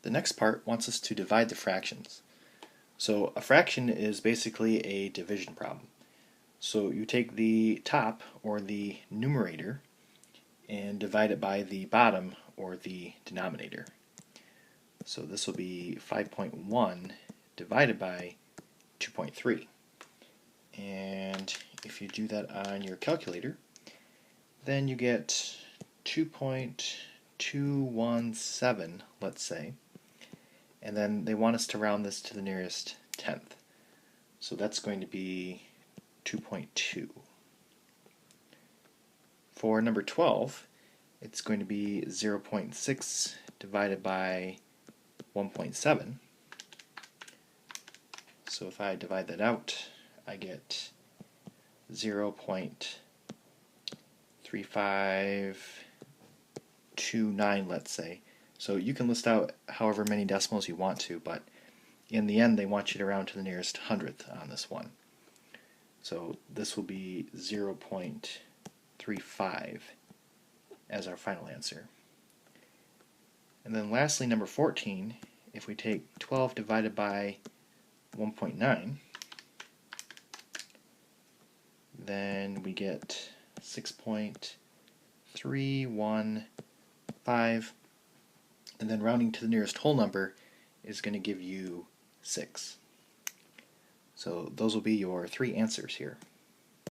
The next part wants us to divide the fractions. So a fraction is basically a division problem. So you take the top, or the numerator, and divide it by the bottom, or the denominator. So this will be 5.1 divided by 2.3. And if you do that on your calculator, then you get 2.217, let's say. And then they want us to round this to the nearest tenth. So that's going to be 2.2. For number 12, it's going to be 0.6 divided by 1.7. So if I divide that out, I get 0.3529, let's say. So you can list out however many decimals you want to, but in the end they want you to round to the nearest hundredth on this one. So this will be 0.35 as our final answer. And then lastly, number 14, if we take 12 divided by 1.9, then we get 6.315, and then rounding to the nearest whole number is going to give you 6. So those will be your three answers here.